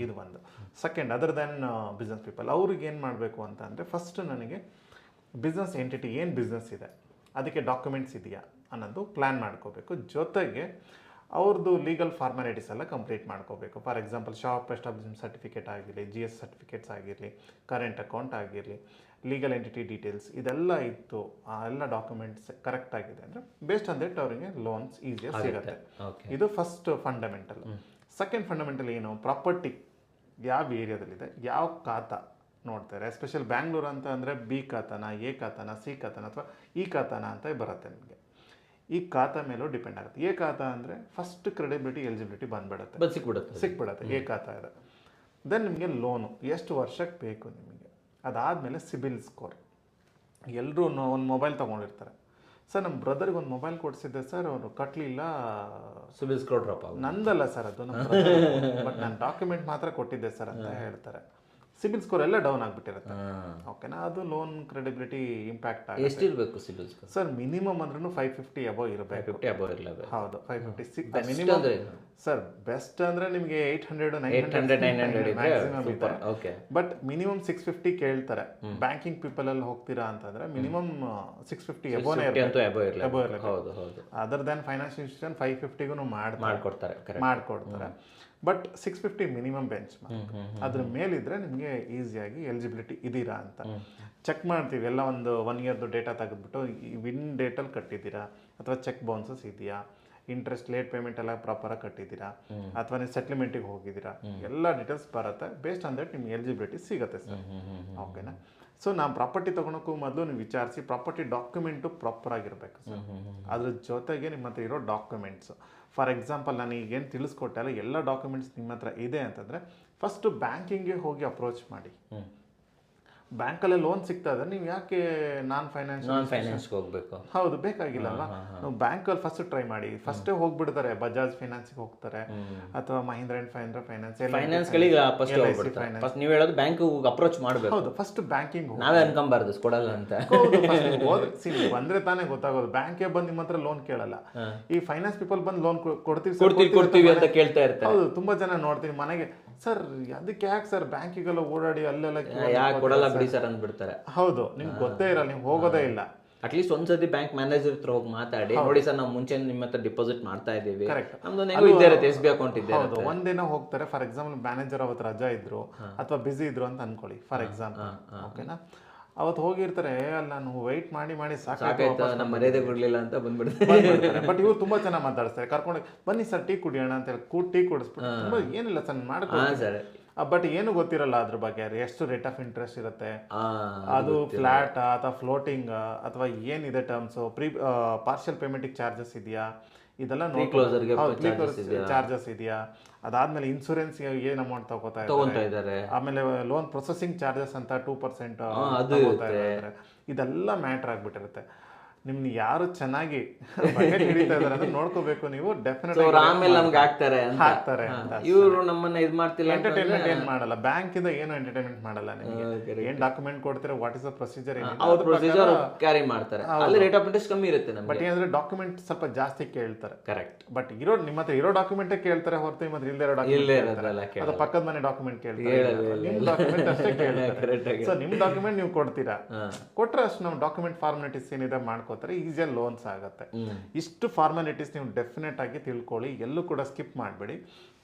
ಇದು ಒಂದು. Second, other than business people, ಅವ್ರಿಗೆ ಏನು ಮಾಡಬೇಕು ಅಂತ ಅಂದರೆ, ಫಸ್ಟ್ ನನಗೆ ಬಿಸ್ನೆಸ್ ಎಂಟಿಟಿ ಏನು ಬಿಸ್ನೆಸ್ ಇದೆ, ಅದಕ್ಕೆ ಡಾಕ್ಯುಮೆಂಟ್ಸ್ ಇದೆಯಾ ಅನ್ನೋದು ಪ್ಲ್ಯಾನ್ ಮಾಡ್ಕೋಬೇಕು. ಜೊತೆಗೆ ಅವ್ರದ್ದು ಲೀಗಲ್ ಫಾರ್ಮಾಲಿಟೀಸ್ ಎಲ್ಲ ಕಂಪ್ಲೀಟ್ ಮಾಡ್ಕೋಬೇಕು. For example shop establishment certificate ಆಗಿರಲಿ, GS ಸರ್ಟಿಫಿಕೇಟ್ಸ್ ಆಗಿರಲಿ, ಕರೆಂಟ್ ಅಕೌಂಟ್ ಆಗಿರಲಿ, ಲೀಗಲ್ ಎಂಟಿಟಿ ಡೀಟೇಲ್ಸ್ ಇದೆಲ್ಲ ಇತ್ತು, ಆ ಎಲ್ಲ ಡಾಕ್ಯುಮೆಂಟ್ಸ್ ಕರೆಕ್ಟ್ ಆಗಿದೆ ಅಂದರೆ ಬೇಸ್ಡ್ ಆನ್ ದಟ್ ಅವರಿಗೆ ಲೋನ್ಸ್ ಈಸಿಯಾಗಿ ಸಿಗುತ್ತೆ. ಇದು ಫಸ್ಟ್ ಫಂಡಮೆಂಟಲ್. ಸೆಕೆಂಡ್ ಫಂಡಮೆಂಟಲ್ ಏನು, ಪ್ರಾಪರ್ಟಿ ಯಾವ ಏರಿಯಾದಲ್ಲಿದೆ, ಯಾವ ಖಾತಾ ನೋಡ್ತಾರೆ. ಎಸ್ಪೆಷಲ್ ಬ್ಯಾಂಗ್ಳೂರು ಅಂತ ಅಂದರೆ B ಖಾತಾನ, A ಖಾತಾನ, C ಖಾತಾನ ಅಥವಾ ಈ ಖಾತಾನ ಅಂತ ಬರುತ್ತೆ. ನಿಮಗೆ ಈ ಖಾತಾ ಮೇಲೂ ಡಿಪೆಂಡ್ ಆಗುತ್ತೆ. A ಖಾತಾ ಅಂದರೆ ಫಸ್ಟ್ ಕ್ರೆಡಿಬಿಲಿಟಿ ಎಲಿಜಿಬಿಲಿಟಿ ಬಂದ್ಬಿಡುತ್ತೆ, ಸಿಕ್ಬಿಡುತ್ತೆ. A ಖಾತಾ ಇದೆ. ದೆನ್ ನಿಮಗೆ ಲೋನು ಎಷ್ಟು ವರ್ಷಕ್ಕೆ ಬೇಕು ನಿಮಗೆ, ಅದಾದಮೇಲೆ ಸಿಬಿಲ್ ಸ್ಕೋರ್. ಎಲ್ಲರೂ ಒಂದು ಮೊಬೈಲ್ ತೊಗೊಂಡಿರ್ತಾರೆ, ಸರ್ ನಮ್ಮ ಬ್ರದರ್ಗೆ ಒಂದು ಮೊಬೈಲ್ ಕೊಡಿಸಿದ್ದೆ ಸರ್, ಅವರು ಕಟ್ಟಲಿಲ್ಲ, ಸಿಬಿಲ್ ಸ್ಕೋರ್ ಡ್ರಾಪ್ ನಂದಲ್ಲ ಸರ್ ಅದು, ನಮ್ಮ ಬಟ್ ನಾನು ಡಾಕ್ಯುಮೆಂಟ್ ಮಾತ್ರ ಕೊಟ್ಟಿದ್ದೆ ಸರ್ ಅಂತ ಹೇಳ್ತಾರೆ. ಸಿಬಿಲ್ ಸ್ಕೋರ್ ಎಲ್ಲ ಡೌನ್ ಆಗಿಬಿಟ್ಟಿರುತ್ತೆ. ಓಕೆನಾ, ಅದು ಲೋನ್ ಕ್ರೆಡಿಬಿಲಿಟಿ ಇಂಪ್ಯಾಕ್ಟ್ ಆಗುತ್ತೆ. ಎಷ್ಟಿರಬೇಕು ಸಿಬಿಲ್ ಸ್ಕೋರ್ ಸರ್? ಮಿನಿಮಮ್ ಅಂದ್ರೂ 550 ಅಬೌವ್ ಇರಬೇಕು. 550 ಅಬೌವ್ ಇರಲೇಬೇಕು. ಹೌದು, 550 ಮಿನಿಮಮ್ ಸರ್. ಬೆಸ್ಟ್ ಅಂದ್ರೆ ನಿಮಗೆ 800 900 ಬಟ್ ಮಿನಿಮಮ್ 650 ಕೇಳ್ತಾರೆ. ಬ್ಯಾಂಕಿಂಗ್ ಪೀಪಲ್ ಅಲ್ಲಿ ಹೋಗ್ತೀರಾ ಅಂತಂದ್ರೆ ಮಿನಿಮಮ್ 650 ಅಬೌವ್ ಇರಬೇಕು. ಅದರ್ ದೆನ್ ಫೈನಾನ್ಷಿಯಲ್ ಇನ್ಸ್ಟಿಟ್ಯೂಷನ್ 550ಗೂ ಮಾಡ್ಕೊಡ್ತಾರೆ. But 650 minimum bench mark. ಅದ್ರ ಮೇಲಿದ್ರೆ ನಿಮಗೆ ಈಸಿಯಾಗಿ ಎಲಿಜಿಬಿಲಿಟಿ ಇದೀರಾ ಅಂತ ಚೆಕ್ ಮಾಡ್ತೀವಿ. ಎಲ್ಲ ಒಂದು 1 yearದು ಡೇಟಾ ತೆಗೆದ್ಬಿಟ್ಟು ವಿನ್ ಡೇಟಲ್ಲಿ ಕಟ್ಟಿದ್ದೀರಾ ಅಥವಾ ಚೆಕ್ ಬೌನ್ಸಸ್ ಇದೆಯಾ, ಇಂಟ್ರೆಸ್ಟ್ ಲೇಟ್ ಪೇಮೆಂಟ್ ಎಲ್ಲ ಪ್ರಾಪರಾಗಿ ಕಟ್ಟಿದ್ದೀರಾ ಅಥವಾ ನೀವು ಸೆಟ್ಲ್ಮೆಂಟಿಗೆ ಹೋಗಿದ್ದೀರಾ, ಎಲ್ಲ ಡೀಟೇಲ್ಸ್ ಬರುತ್ತೆ. ಬೇಸ್ಡ್ ಆನ್ ದಟ್ ನಿಮ್ಗೆ ಎಲಿಜಿಬಿಲಿಟಿ ಸಿಗುತ್ತೆ ಸರ್. ಓಕೆನಾ. ಸೊ ನಾವು ಪ್ರಾಪರ್ಟಿ ತೊಗೊಳಕ್ಕೂ ಮೊದಲು ನೀವು ವಿಚಾರಿಸಿ, ಪ್ರಾಪರ್ಟಿ ಡಾಕ್ಯುಮೆಂಟು ಪ್ರಾಪರ್ ಆಗಿರಬೇಕು ಸರ್. ಅದ್ರ ಜೊತೆಗೆ ನಿಮ್ಮ ಹತ್ರ ಇರೋ ಡಾಕ್ಯುಮೆಂಟ್ಸ್, ಫಾರ್ ಎಕ್ಸಾಂಪಲ್ ನಾನು ಈಗೇನು ತಿಳಿಸ್ಕೊಟ್ಟೆ ಅಲ್ಲ, ಎಲ್ಲ ಡಾಕ್ಯುಮೆಂಟ್ಸ್ ನಿಮ್ಮ ಹತ್ರ ಇದೆ ಅಂತಂದರೆ ಫಸ್ಟು ಬ್ಯಾಂಕಿಂಗ್ಗೆ ಹೋಗಿ ಅಪ್ರೋಚ್ ಮಾಡಿ. ಬ್ಯಾಂಕಲ್ಲೇ ಲೋನ್ ಸಿಗ್ತಾ ಇದ್ರೆ ನೀವು ಯಾಕೆ ನಾನ್ ಫೈನಾನ್ಸ್ಗೆ ಹೋಗಬೇಕು? ಹೌದು, ಬೇಕಾಗಿಲ್ಲ ಅಲ್ವಾ. ನಾವು ಬ್ಯಾಂಕಲ್ಲಿ ಫಸ್ಟ್ ಟ್ರೈ ಮಾಡಿ. ಫಸ್ಟೇ ಹೋಗ್ಬಿಡ್ತಾರೆ, ಬಜಾಜ್ ಫೈನಾನ್ಸ್ಗೆ ಹೋಗ್ತಾರೆ ಅಥವಾ ಮಹೀಂದ್ರ ಆ್ಯಂಡ್ ಮಹೀಂದ್ರ ಫೈನಾನ್ಸ್ಗಳಿಗೆ ನೀವು ಹೇಳೋದು ಬ್ಯಾಂಕ್ ಅಪ್ರೋಚ್ ಮಾಡಬೇಕು. ಹೌದು, ಫಸ್ಟ್ ಬ್ಯಾಂಕಿಂಗ್ ನಾವೇ ಅನ್ಕೊಂಬಾರ್ದು ಕೊಡಲ್ಲ ಅಂತ. ಬಂದ್ರೆ ತಾನೇ ಗೊತ್ತಾಗೋದು. ಬ್ಯಾಂಕೇ ಬಂದು ನಿಮ್ಮ ಹತ್ರ ಲೋನ್ ಕೇಳಲ್ಲ. ಈ ಫೈನಾನ್ಸ್ ಪೀಪಲ್ ಬಂದು ಲೋನ್ ಕೊಡ್ತೀವಿ ಅಂತ ಕೇಳ್ತಾ ಇರ್ತಾರೆ. ಹೌದು, ತುಂಬಾ ಜನ ನೋಡ್ತೀನಿ ಮನೆಗೆ, ಸರ್ ಅದಕ್ಕೆ ಯಾಕೆ ಸರ್ ಬ್ಯಾಂಕಿಗೆಲ್ಲ ಓಡಾಡಿ ಅಲ್ಲೆಲ್ಲ ಕೊಡಲ್ಲ ಬಿಡಿ ಸರ್ ಅಂದ್ಬಿಡ್ತಾರೆ. ಹೌದು, ನಿಮ್ಗೆ ಗೊತ್ತೇ ಇರಲ್ಲ, ನೀವು ಹೋಗೋದೇ ಇಲ್ಲ. ಅಟ್ಲೀಸ್ಟ್ ಒಂದ್ಸತಿ ಬ್ಯಾಂಕ್ ಮ್ಯಾನೇಜರ್ ಹತ್ರ ಹೋಗಿ ಮಾತಾಡಿ, ನೋಡಿ ಸರ್ ನಾವು ಮುಂಚೆ ನಿಮ್ಮ ಹತ್ರ ಡಿಪಾಸಿಟ್ ಮಾಡ್ತಾ ಇದ್ದೀವಿ, SBI ಅಕೌಂಟ್ ಇದೆ. ಹೌದು, ಒಂದಿನ ಹೋಗ್ತಾರೆ. ಫಾರ್ ಎಕ್ಸಾಂಪಲ್ ಮ್ಯಾನೇಜರ್ ಅವತ್ತು ರಜಾ ಇದ್ರು ಅಥವಾ ಬಿಸಿ ಇದ್ರು ಅಂತ ಅನ್ಕೊಳ್ಳಿ ಫಾರ್ ಎಕ್ಸಾಂಪಲ್. ಓಕೆನಾ. ಅವತ್ತು ಹೋಗಿರ್ತಾರೆ ಅಲ್ಲ ನಾನು ವೆಯ್ಟ್ ಮಾಡಿ ಸಾಕಾಯ್ತು ನಮ್ಮ ಮರ್ಯಾದೆ ಕೊಡ್ಲಿಲ್ಲ ಅಂತ ಬಂದ್ಬಿಡ್ತಾರೆ. ಬಟ್ ಇವ್ರು ತುಂಬಾ ಚೆನ್ನಾಗಿ ಮಾತಾಡಿಸ್ತಾರೆ, ಕರ್ಕೊಂಡು ಬನ್ನಿ ಸರ್ ಟೀ ಕುಡಿಯೋಣ ಅಂತ ಹೇಳಿ ಟೀ ಕುಡಿಸ್ಬಿಟ್ಟು ತುಂಬಾ ಏನಿಲ್ಲ ಸರ್ ಮಾಡ್ಕೊಂಡು ಸರ್ ಬಟ್ ಏನು ಗೊತ್ತಿರಲ್ಲ ಅದ್ರ ಬಗ್ಗೆ, ಎಷ್ಟು ರೇಟ್ ಆಫ್ ಇಂಟ್ರೆಸ್ಟ್ ಇರುತ್ತೆ, ಅದು ಫ್ಲಾಟ್ ಅಥವಾ ಫ್ಲೋಟಿಂಗ್ ಅಥವಾ ಏನಿದೆ ಟರ್ಮ್ಸ್, ಪಾರ್ಷಿಯಲ್ ಪೇಮೆಂಟಿಗೆ ಚಾರ್ಜಸ್ ಇದೆಯಾ ಇದೆಲ್ಲ ಚಾರ್ಜಸ್ ಇದೆಯಾ, ಅದಾದ್ಮೇಲೆ ಇನ್ಸೂರೆನ್ಸ್ ಏನ್ ಅಮೌಂಟ್ ತಗೋತಾ ಇದ್ದಾರೆ, ಆಮೇಲೆ ಲೋನ್ ಪ್ರೊಸೆಸಿಂಗ್ ಚಾರ್ಜಸ್ ಅಂತ 2% ತಗೋತಾ ಇದ್ದಾರೆ, ಇದೆಲ್ಲ ಮ್ಯಾಟರ್ ಆಗ್ಬಿಟ್ಟಿರುತ್ತೆ. ನಿಮ್ನ ಯಾರು ಚೆನ್ನಾಗಿ ಬಕೆಟ್ ಹಿಡಿತಾ ಇದಾರೆ ಅದನ್ನ ನೋಡ್ಕೋಬೇಕು ನೀವು. ಡೆಫಿನೆಟ್ ಆಮೇಲೆ ನಮ್ಗೆ ಹಾಕ್ತಾರೆ ಅಂತ ಇವರು ನಮ್ಮನ್ನ ಇದು ಮಾಡ್ತಿಲ್ಲ. ಎಂಟರ್ಟೈನ್ಮೆಂಟ್ ಏನ್ ಮಾಡಲ್ಲ, ಬ್ಯಾಂಕ್ ಇಂದ ಏನು ಎಂಟರ್ಟೈನ್ಮೆಂಟ್ ಮಾಡಲ್ಲ. ನಿಮಗೆ ಏನ್ ಡಾಕ್ಯುಮೆಂಟ್ ಕೊಡ್ತೀರಾ, ವಾಟ್ ಇಸ್ ದ ಪ್ರೊಸೀಜರ್, ಅವ್ರ ಪ್ರೊಸೀಜರ್ ಕ್ಯಾರಿ ಮಾಡ್ತಾರೆ. ಅಲ್ಲಿ ರೇಟ್ ಆಫ್ ಇಂಟ್ರೆಸ್ಟ್ ಕಮ್ಮಿ ಇರುತ್ತೆ ನಮಗೆ. ಬಟ್ ಏನಂದ್ರೆ ಡಾಕ್ಯುಮೆಂಟ್ ಸ್ವಲ್ಪ ಜಾಸ್ತಿ ಕೇಳ್ತಾರೆ. ಕರೆಕ್ಟ್. ಬಟ್ ನಿಮ್ಮ ಹತ್ರ ಇರೋ ಡಾಕ್ಯುಮೆಂಟೇ ಕೇಳ್ತಾರೆ ಹೊರತು ನಿಮ್ಮ ಹತ್ರ ಇಲ್ಲದೆ ಇರೋ ಡಾಕ್ಯುಮೆಂಟ್, ಅದು ಪಕ್ಕದ ಮನೆ ಡಾಕ್ಯುಮೆಂಟ್ ಕೇಳ್ತಾರೆ, ನಿಮ್ ಡಾಕ್ಯುಮೆಂಟ್ ಅಷ್ಟೇ ಕೇಳ್ತಾರೆ. ಸೊ ನಿಮ್ ಡಾಕ್ಯುಮೆಂಟ್ ನೀವು ಕೊಡ್ತೀರಾ, ಕೊಟ್ರೆ ಅಷ್ಟು ನಾವು ಡಾಕ್ಯುಮೆಂಟ್ ಫಾರ್ಮಾಲಿಟೀಸ್ ಏನಿದೆ ಮಾಡ್ಕೋತಾರೆ, ಈಸಿಯಾಗಿ ಲೋನ್ಸ್ ಆಗುತ್ತೆ. ಇಷ್ಟು ಫಾರ್ಮಾಲಿಟೀಸ್ ನೀವು ಡೆಫಿನೆಟ್ ಆಗಿ ತಿಳ್ಕೊಳ್ಳಿ, ಎಲ್ಲೂ ಕೂಡ ಸ್ಕಿಪ್ ಮಾಡಬೇಡಿ.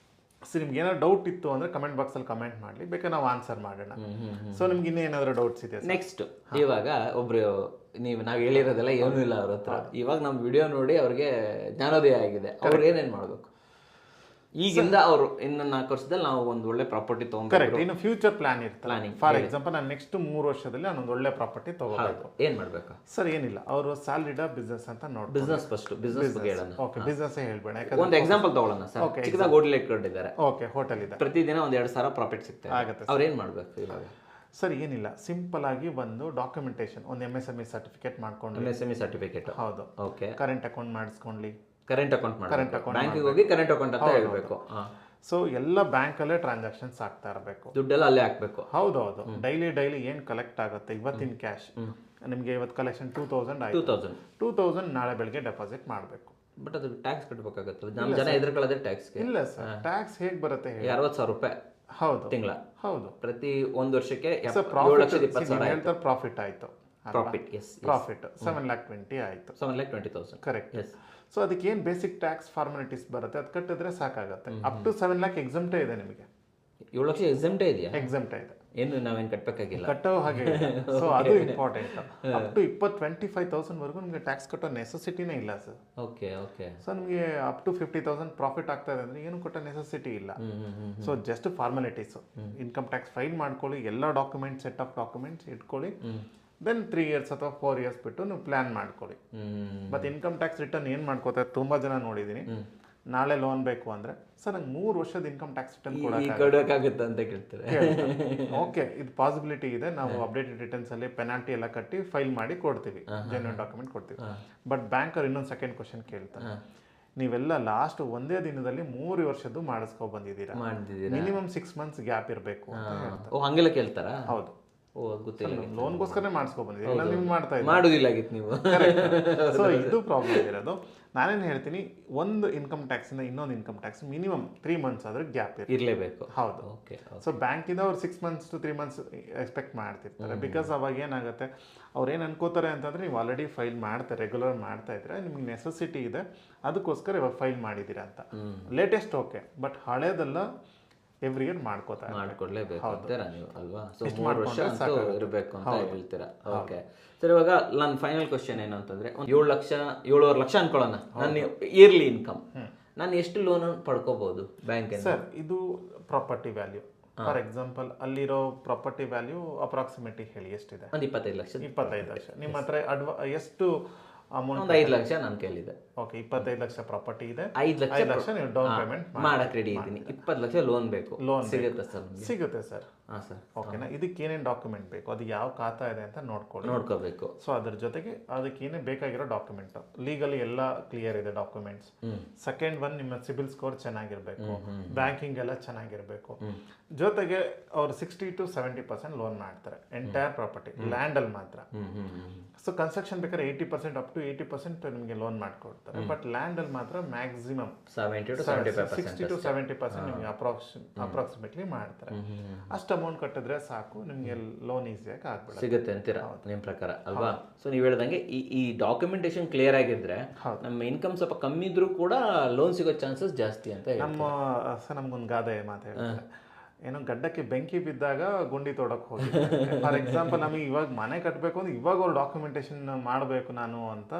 ಸೊ ನಿಮ್ಗೆ ಏನಾದ್ರು ಡೌಟ್ ಇತ್ತು ಅಂದ್ರೆ ಕಮೆಂಟ್ ಬಾಕ್ಸ್ ಅಲ್ಲಿ ಕಮೆಂಟ್ ಮಾಡಲಿ, ಬೇಕಾದ್ರೆ ನಾವು ಆನ್ಸರ್ ಮಾಡೋಣ. ಸೊ ನಿಮ್ಗೆ ಇನ್ನೇನಾದ್ರೂ ಡೌಟ್ಸ್ ಇದೆ? ನೆಕ್ಸ್ಟ್ ಇವಾಗ ಒಬ್ರು ನಾವು ಹೇಳಿರೋದೆಲ್ಲ ಏನೂ ಇಲ್ಲ ಅವ್ರ ಹತ್ರ. ಇವಾಗ ನಮ್ಮ ವಿಡಿಯೋ ನೋಡಿ ಅವ್ರಿಗೆ ಜ್ಞಾನೋದಯ ಆಗಿದೆ, ಅವ್ರು ಏನೇನು ಮಾಡಬೇಕು ಈಗಿಂದ? ಅವರು ಇನ್ನು 4 ವರ್ಷದಲ್ಲಿ ನಾವು ಒಂದು ಒಳ್ಳೆ ಪ್ರಾಪರ್ಟಿ ತಗೊಂಡು, ಕರೆಕ್ಟ್, ಇನ್ನು future plan planning. For example ನಾನು ನೆಕ್ಸ್ಟ್ 3 ವರ್ಷದಲ್ಲಿ ನಾನೊಂದು ಒಳ್ಳೆ ಪ್ರಾಪರ್ಟಿ ತಗೋಬೇಕು, ಏನ್ ಮಾಡ್ಬೇಕು ಸರ್? ಏನಿಲ್ಲ, ಅವರು ಸ್ಯಾಲರಿಡ ಬಿಸ್ನೆಸ್ ಅಂತ ನೋಡಿ, ಬಿಸ್ನೆಸ್ ಫಸ್ಟ್ ಬಿಸ್ನೆಸ್ ಬಗ್ಗೆ ಹೇಳೋಣ. ಓಕೆ, ಬಿಸ್ನೆಸ್ ಹೇಳ್ಬೇಡ. ಒಂದು ಎಕ್ಸಾಂಪಲ್ ತಗೊಳ್ಳೋಣ ಸರ್. ಚಿಕ್ಕದಾಗಿ ಹೋಟೆಲ್ ಇಟ್ಕೊಂಡಿದ್ದಾರೆ, ಓಕೆ, ಹೋಟೆಲ್ ಇದೆ, ಪ್ರತಿದಿನ 1-2 ಸಾವಿರ ಪ್ರಾಫಿಟ್ ಸಿಗ್ತದೆ ಆಗುತ್ತೆ. ಅವ್ರು ಏನ್ ಮಾಡ್ಬೇಕು ಇವಾಗ? ಸರ್ ಏನಿಲ್ಲ, ಸಿಂಪಲ್ ಆಗಿ ಒಂದು ಡಾಕ್ಯುಮೆಂಟೇಶನ್, ಒಂದು MSME ಸರ್ಟಿಫಿಕೇಟ್ ಮಾಡ್ಕೊಂಡು, MSME ಸರ್ಟಿಫಿಕೇಟ್, ಹೌದು, ಓಕೆ, ಕರೆಂಟ್ ಅಕೌಂಟ್ ಮಾಡಿಸ್ಕೊಳ್ಳಿ, ಕರೆಂಟ್ ಅಕೌಂಟ್ ಬ್ಯಾಂಕಿಗೆ ಹೋಗಿ ಕರೆಂಟ್ ಅಕೌಂಟ್ ಅಂತ ಹೇಳ್ಬೇಕು. ಸೊ ಎಲ್ಲ ಬ್ಯಾಂಕಲ್ಲೇ ಟ್ರಾನ್ಸಾಕ್ಷನ್ಸ್ ಆಗ್ತಾ ಇರಬೇಕು, ದುಡ್ಡೆಲ್ಲ ಅಲ್ಲೇ ಹಾಕ್ಬೇಕು. ಹೌದೌದು. ಡೈಲಿ ಏನ್ ಕಲೆಕ್ಟ್ ಆಗುತ್ತೆ ಇವತ್ತಿನ ಕ್ಯಾಶ್, ನಿಮಗೆ ಇವತ್ತು ಕಲೆಕ್ಷನ್ 2000 ನಾಳೆ ಬೆಳಿಗ್ಗೆ ಡೆಪಾಸಿಟ್ ಮಾಡಬೇಕು. ಬಟ್ ಅದು ಟ್ಯಾಕ್ಸ್ ಕಟ್ಟಬೇಕಾಗುತ್ತೆ. ನಮ್ಮ ಜನ ಎದುರುಕೊಳ್ಳೋದೇ ಟ್ಯಾಕ್ಸ್ಗೆ. ಇಲ್ಲ ಸರ್, ಟ್ಯಾಕ್ಸ್ ಹೇಗೆ ಬರುತ್ತೆ? 60,000 ರೂಪಾಯಿ ಹೌದು, ತಿಂಗಳ. ಹೌದು, ಪ್ರತಿ 1 ವರ್ಷಕ್ಕೆ ಹೇಳ್ತಾರೆ ಪ್ರಾಫಿಟ್ ಆಯ್ತು, ಪ್ರಾಫಿಟ್ 7,20,000 ಆಯ್ತು, 7,20,000 ಕರೆಕ್ಟ್. ಸೊ ಅದಕ್ಕೆ ಏನ್ ಬೇಸಿಕ್ ಟ್ಯಾಕ್ಸ್ ಫಾರ್ಮಾಲಿಟೀಸ್ ಬರುತ್ತೆ ಅದು ಕಟ್ಟಿದ್ರೆ ಸಾಕಾಗುತ್ತೆ. ಅಪ್ ಟು 7 lakh ಎಕ್ಸಮ್ಟೇ ಇದೆ ನಿಮಗೆ. 7 ಲಕ್ಷ ಎಕ್ಸಮ್ಟೇ ಇದೆಯಾ? ಎಕ್ಸಮ್ಟೇ ಇದೆ, ಏನು ನಾವೇನು ಕಟ್ಟಬೇಕಾಗಿಲ್ಲ, ಕಟ್ಟೋ ಹಾಗೆ. ಸೊ ಅದು ಇಂಪಾರ್ಟೆಂಟ್. ಅಪ್ ಟು 25,000 ವರೆಗೂ ನಿಮಗೆ ಟ್ಯಾಕ್ಸ್ ಕಟ್ಟೋ ನೆಸೆಸಿಟಿನೇ ಇಲ್ಲ ಸರ್. Okay okay. ಸೊ ನಿಮಗೆ ಅಪ್ ಟು 50,000 ಪ್ರಾಫಿಟ್ ಆಗ್ತಾ ಇದೆ ಅಂದ್ರೆ ಏನು ಕಟ್ಟೋ ನೆಸೆಸಿಟಿ ಇಲ್ಲ. So just formalities, income tax file ಮಾಡ್ಕೊಳ್ಳಿ, ಎಲ್ಲ ಡಾಕ್ಯುಮೆಂಟ್ಸ್, ಸೆಟ್ ಆಫ್ ಡಾಕ್ಯುಮೆಂಟ್ಸ್ ಇಟ್ಕೊಳ್ಳಿ, ದೆನ್ 3 years ಅಥವಾ 4 years ಬಿಟ್ಟು ನೀವು ಪ್ಲಾನ್ ಮಾಡ್ಕೊಳ್ಳಿ. ಮತ್ತು ಇನ್ಕಮ್ ಟ್ಯಾಕ್ಸ್ ರಿಟರ್ನ್ ಏನು ಮಾಡ್ಕೋತಾರೆ ತುಂಬ ಜನ ನೋಡಿದ್ದೀನಿ, ನಾಳೆ ಲೋನ್ ಬೇಕು ಅಂದ್ರೆ ಸರ್ ನಂಗೆ 3 ವರ್ಷದ ಇನ್ಕಮ್ ಟ್ಯಾಕ್ಸ್ ರಿಟರ್ನ್ ಕೊಡೋಕ್ಕಾಗುತ್ತೆ ಅಂತ ಕೇಳ್ತಾರೆ. ಓಕೆ, ಇದು ಪಾಸಿಬಿಲಿಟಿ ಇದೆ, ನಾವು ಅಪ್ಡೇಟೆಡ್ ರಿಟರ್ನ್ಸ್ ಅಲ್ಲಿ ಪೆನಾಲ್ಟಿ ಎಲ್ಲ ಕಟ್ಟಿ ಫೈಲ್ ಮಾಡಿ ಕೊಡ್ತೀವಿ, ಜೆನ್ಯೂನ್ ಡಾಕ್ಯುಮೆಂಟ್ ಕೊಡ್ತೀವಿ. ಬಟ್ ಬ್ಯಾಂಕರ್ ಇನ್ನೊಂದು ಸೆಕೆಂಡ್ ಕ್ವಶನ್ ಕೇಳ್ತಾರೆ, ನೀವೆಲ್ಲ ಲಾಸ್ಟ್ ಒಂದೇ ದಿನದಲ್ಲಿ 3 ವರ್ಷದ್ದು ಮಾಡಿಸ್ಕೊ ಬಂದಿದ್ದೀರಾ, ಮಿನಿಮಮ್ 6 months ಗ್ಯಾಪ್ ಇರಬೇಕು ಅಂತ ಹೇಳ್ತಾರೆ. ಹಂಗೆಲ್ಲ ಕೇಳ್ತಾರಾ? ಹೌದು. ಗೊತ್ತಿಲ್ಲ, ಲೋನ್ಗೋಸ್ಕರ ಮಾಡಿಸ್ಕೊ ಬಂದಿದ್ದೀರಾ, ನೀವು ಮಾಡ್ತಾ ಇದ್ದೀರಾ, ಮಾಡೋದಿಲ್ಲಾಗಿತ್ತು ನೀವು. ಸೊ ಇದು ಪ್ರಾಬ್ಲಮ್ ಇರೋದು. ನಾನೇನು ಹೇಳ್ತೀನಿ, ಒಂದು ಇನ್ಕಮ್ ಟ್ಯಾಕ್ಸ್ ಇಂದ ಇನ್ನೊಂದು ಇನ್ಕಮ್ ಟ್ಯಾಕ್ಸ್ ಮಿನಿಮಮ್ 3 months ಆದ್ರೆ ಗ್ಯಾಪ್ ಇರಲೇಬೇಕು. ಹೌದು. ಸೊ ಬ್ಯಾಂಕಿಂದ ಅವ್ರು 6 months to 3 months ಎಕ್ಸ್ಪೆಕ್ಟ್ ಮಾಡ್ತಿರ್ತಾರೆ. ಬಿಕಾಸ್ ಅವಾಗ ಏನಾಗುತ್ತೆ, ಅವ್ರು ಏನು ಅನ್ಕೋತಾರೆ ಅಂತಂದ್ರೆ ನೀವು ಆಲ್ರೆಡಿ ಫೈಲ್ ಮಾಡ್ತಾರೆ, ರೆಗ್ಯುಲರ್ ಮಾಡ್ತಾ ಇದ್ರೆ ನಿಮ್ಗೆ ನೆಸೆಸಿಟಿ ಇದೆ, ಅದಕ್ಕೋಸ್ಕರ ಇವಾಗ ಫೈಲ್ ಮಾಡಿದ್ದೀರಾ ಅಂತ. ಲೇಟೆಸ್ಟ್ ಓಕೆ, ಬಟ್ ಹಳೇದೆಲ್ಲ ಎವ್ರಿ ಇಯರ್ ಮಾಡ್ಕೊಡ್ಲೇಬೇಕು ಅಂತೀರಾ ನೀವು ಅಲ್ವಾ? ಸೊ 3 ವರ್ಷ ಅಂತೂ ಇರಬೇಕು ಅಂತ ಹೇಳ್ತೀರಾ. ಓಕೆ ಸರ್, ಇವಾಗ ನನ್ನ ಫೈನಲ್ ಕ್ವಶನ್ ಏನು ಅಂತಂದ್ರೆ, 7 ಲಕ್ಷ 7.5 ಲಕ್ಷ ಅನ್ಕೊಳ್ಳೋಣ ನನ್ನ ಇಯರ್ಲಿ ಇನ್ಕಮ್, ನಾನು ಎಷ್ಟು ಲೋನ್ ಪಡ್ಕೋಬಹುದು ಬ್ಯಾಂಕ್? ಸರ್ ಇದು ಪ್ರಾಪರ್ಟಿ ವ್ಯಾಲ್ಯೂ. ಫಾರ್ ಎಕ್ಸಾಂಪಲ್ ಅಲ್ಲಿರೋ ಪ್ರಾಪರ್ಟಿ ವ್ಯಾಲ್ಯೂ ಅಪ್ರಾಕ್ಸಿಮೇಟ್ಲಿ ಹೇಳಿ ಎಷ್ಟಿದೆ? ಒಂದು 25 ಲಕ್ಷ. 25 ಲಕ್ಷ. ನಿಮ್ಮ ಹತ್ರ ಎಷ್ಟು ಅಮೌಂಟ್? 5 ಲಕ್ಷ ನನ್ನ ಕೈಲಿದೆ. ಓಕೆ, 25 ಲಕ್ಷ ಪ್ರಾಪರ್ಟಿ ಇದೆ, 5 ಲಕ್ಷ ನೀವು ಡೌನ್ ಪೇಮೆಂಟ್ ಮಾಡಕ್ಕೆ ರೆಡಿ ಇದ್ದೀನಿ. 20 ಲಕ್ಷ ಲೋನ್ ಬೇಕು, ಲೋನ್ ಸಿಗುತ್ತೆ ಸರ್? ಸಿಗುತ್ತೆ ಸರ್. ಓಕೆನಾ? ಇದಕ್ಕೆ ಏನೇನು ಡಾಕ್ಯುಮೆಂಟ್ ಬೇಕು, ಅದು ಯಾವ ಖಾತಾ ಇದೆ ಅಂತ ನೋಡ್ಕೋಬೇಕು. ಸೊ ಅದ್ರ ಜೊತೆಗೆ ಅದಕ್ಕೆ ಏನೇ ಬೇಕಾಗಿರೋ ಡಾಕ್ಯುಮೆಂಟ್, ಲೀಗಲಿ ಎಲ್ಲ ಕ್ಲಿಯರ್ ಇದೆ ಡಾಕ್ಯುಮೆಂಟ್ಸ್. ಸೆಕೆಂಡ್ ಒನ್, ನಿಮ್ಮ ಸಿಬಿಲ್ ಸ್ಕೋರ್ ಚೆನ್ನಾಗಿರ್ಬೇಕು, ಬ್ಯಾಂಕಿಂಗ್ ಎಲ್ಲ ಚೆನ್ನಾಗಿರ್ಬೇಕು. ಜೊತೆಗೆ ಅವ್ರು 60 to 70% ಲೋನ್ ಮಾಡ್ತಾರೆ ಎಂಟೈರ್ ಪ್ರಾಪರ್ಟಿ, ಲ್ಯಾಂಡ್ ಅಲ್ಲಿ ಮಾತ್ರ. ಸೊ ಕನ್ಸ್ಟ್ರಕ್ಷನ್ ಬೇಕಾದ್ರೆ 80% ಅಪ್ ಟು 80% ನಿಮಗೆ ಲೋನ್ ಮಾಡ್ಕೊಡ್ತಾರೆ. ಬಟ್ ಲ್ಯಾಂಡ್ ಅಲ್ಲಿ ಮಾತ್ರ ಮ್ಯಾಕ್ಸಿಮಮ್ 60 to 70% ನಿಮಗೆ ಅಪ್ರಾಕ್ಸಿಮೇಟ್ಲಿ ಮಾಡ್ತಾರೆ. ಅಷ್ಟು ಅಮೌಂಟ್ ಕಟ್ಟಿದ್ರೆ ಸಾಕು, ನಿಮಗೆ ಲೋನ್ ಈಸಿಯಾಗಿ ಆಗ್ಬಿಡುತ್ತೆ, ಸಿಗುತ್ತೆ ಅಂತೀರಾ ನಿಮ್ಮ ಪ್ರಕಾರ ಅಲ್ವಾ? ಸೊ ನೀವು ಹೇಳ್ದಂಗೆ ಈ ಡಾಕ್ಯುಮೆಂಟೇಶನ್ ಕ್ಲಿಯರ್ ಆಗಿದ್ರೆ ನಮ್ಮ ಇನ್ಕಮ್ ಸ್ವಲ್ಪ ಕಮ್ಮಿ ಇದ್ರೂ ಕೂಡ ಲೋನ್ ಸಿಗೋ ಚಾನ್ಸಸ್ ಜಾಸ್ತಿ ಅಂತ ನಮ್ಗೊಂದು ಗಾದೆ ಮಾತು ಹೇಳ್ತಾರೆ, ಏನೋ ಗಡ್ಡಕ್ಕೆ ಬೆಂಕಿ ಬಿದ್ದಾಗ ಗುಂಡಿ ತೋಡಕ್ಕೆ ಹೋಗಿ ಫಾರ್ ಎಕ್ಸಾಂಪಲ್ ನಮಗೆ ಇವಾಗ ಮನೆ ಕಟ್ಟಬೇಕು ಅಂದ್ರೆ ಇವಾಗ ಅವ್ರು ಡಾಕ್ಯುಮೆಂಟೇಶನ್ ಮಾಡಬೇಕು ನಾನು ಅಂತ